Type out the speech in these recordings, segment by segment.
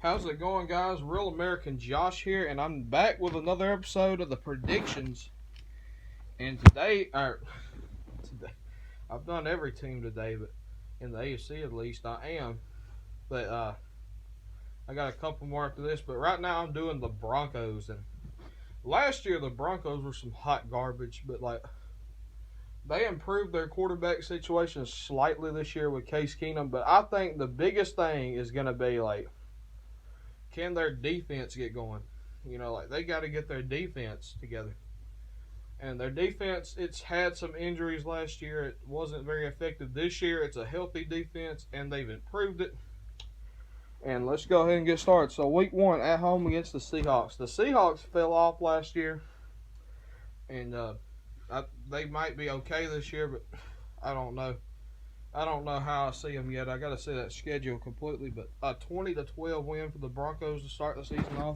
How's it going, guys? Real American Josh here, and I'm back with another episode of the predictions. And today, I've done every team today, but in the AFC at least, I am. But I got a couple more after this. But right now, I'm doing the Broncos. And last year, the Broncos were some hot garbage, but they improved their quarterback situation slightly this year with Case Keenum. But I think the biggest thing is going to be can their defense get going? They got to get their defense together. And their defense, it's had some injuries last year. It wasn't very effective this year. It's a healthy defense, and they've improved it. And let's go ahead and get started. So, week 1 at home against the Seahawks. The Seahawks fell off last year, and they might be okay this year, but I don't know. I don't know how I see them yet. I got to see that schedule completely. But a 20-12 win for the Broncos to start the season off.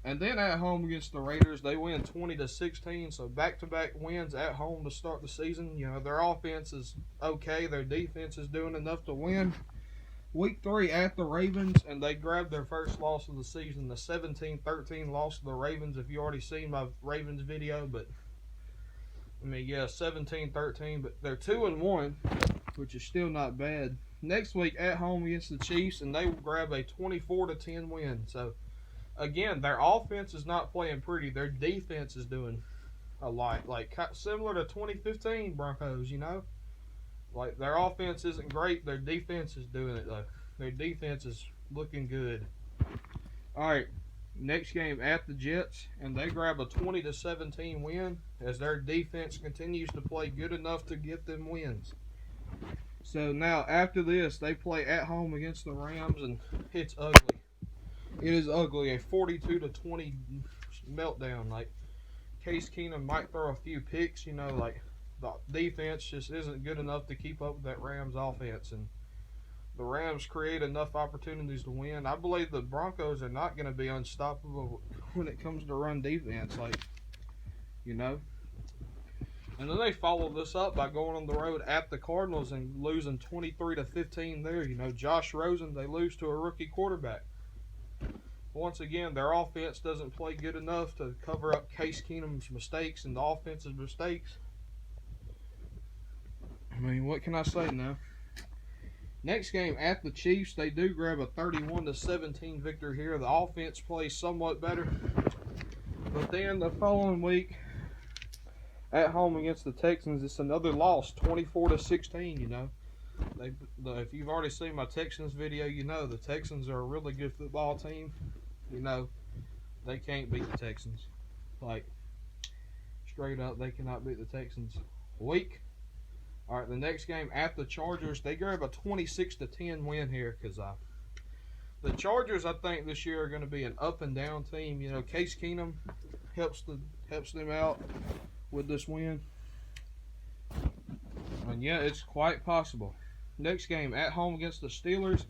And then at home against the Raiders, they win 20-16. So back-to-back wins at home to start the season. Their offense is okay. Their defense is doing enough to win. Week 3 at the Ravens, and they grabbed their first loss of the season, the 17-13 loss to the Ravens. If you already seen my Ravens video, but 17-13. But they're 2-1. Which is still not bad. Next week at home against the Chiefs, and they grab a 24-10 win. So, again, their offense is not playing pretty. Their defense is doing a lot. Similar to 2015 Broncos, their offense isn't great. Their defense is doing it, though. Their defense is looking good. All right, next game at the Jets, and they grab a 20-17 win as their defense continues to play good enough to get them wins. So now after this, they play at home against the Rams, and it's ugly. It is ugly, a 42-20 meltdown. Case Keenum might throw a few picks. The defense just isn't good enough to keep up with that Rams offense, and the Rams create enough opportunities to win. I believe the Broncos are not going to be unstoppable when it comes to run defense. And then they followed this up by going on the road at the Cardinals and losing 23-15 there. Josh Rosen, they lose to a rookie quarterback. Once again, their offense doesn't play good enough to cover up Case Keenum's mistakes and the offense's mistakes. What can I say now? Next game at the Chiefs, they do grab a 31-17 victory here. The offense plays somewhat better. But then the following week, at home against the Texans, it's another loss, 24-16, If you've already seen my Texans video, the Texans are a really good football team. They can't beat the Texans. Straight up, they cannot beat the Texans. Week. All right, the next game at the Chargers, they grab a 26-10 win here because the Chargers, I think, this year are going to be an up-and-down team. Case Keenum helps them out with this win. And it's quite possible. Next game at home against the Steelers.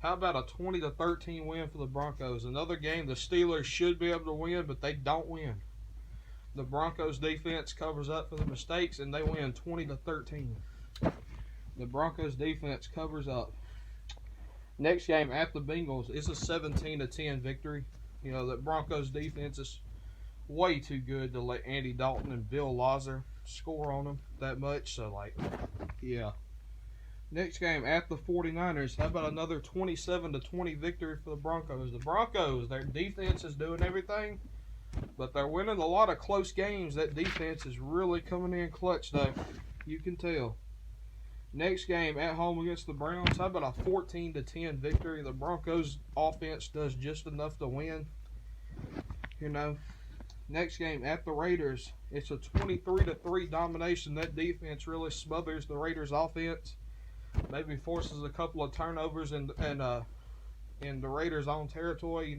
How about a 20-13 win for the Broncos? Another game the Steelers should be able to win, but they don't win. The Broncos defense covers up for the mistakes, and they win 20-13. The Broncos defense covers up. Next game at the Bengals is a 17-10 victory. The Broncos defense is way too good to let Andy Dalton and Bill Lazor score on them that much. So, Next game at the 49ers. How about another 27-20 victory for the Broncos? The Broncos, their defense is doing everything, but they're winning a lot of close games. That defense is really coming in clutch, though. You can tell. Next game at home against the Browns. How about a 14-10 victory? The Broncos offense does just enough to win. Next game at the Raiders, it's a 23-3 domination. That defense really smothers the Raiders offense. Maybe forces a couple of turnovers in the Raiders' own territory.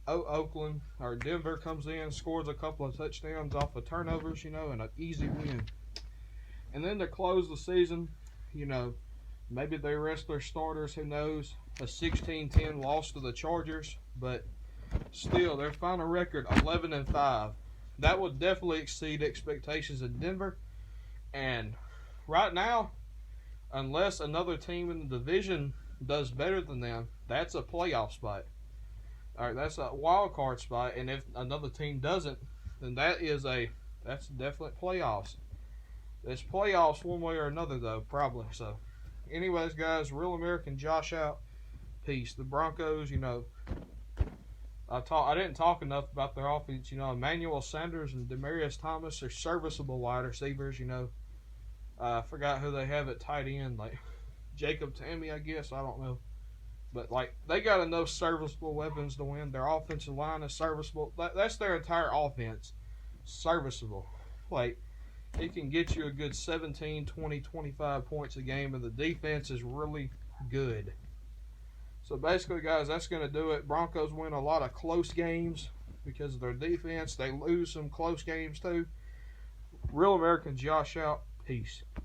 Oakland or Denver comes in, scores a couple of touchdowns off of turnovers, and an easy win. And then to close the season, maybe they rest their starters. Who knows? A 16-10 loss to the Chargers, but still, their final record, 11-5. That would definitely exceed expectations in Denver. And right now, unless another team in the division does better than them, that's a playoff spot. All right, that's a wild card spot, and if another team doesn't, then that's definitely playoffs. It's playoffs one way or another, though, probably. So, anyways, guys, Real American Josh out. Peace. The Broncos, I didn't talk enough about their offense. Emmanuel Sanders and Demaryius Thomas are serviceable wide receivers. I forgot who they have at tight end, like Jacob Tammy, I guess. I don't know. But, they got enough serviceable weapons to win. Their offensive line is serviceable. That's their entire offense. Serviceable. It can get you a good 17, 20, 25 points a game, and the defense is really good. So, basically, guys, that's going to do it. Broncos win a lot of close games because of their defense. They lose some close games, too. Real American Josh out. Peace.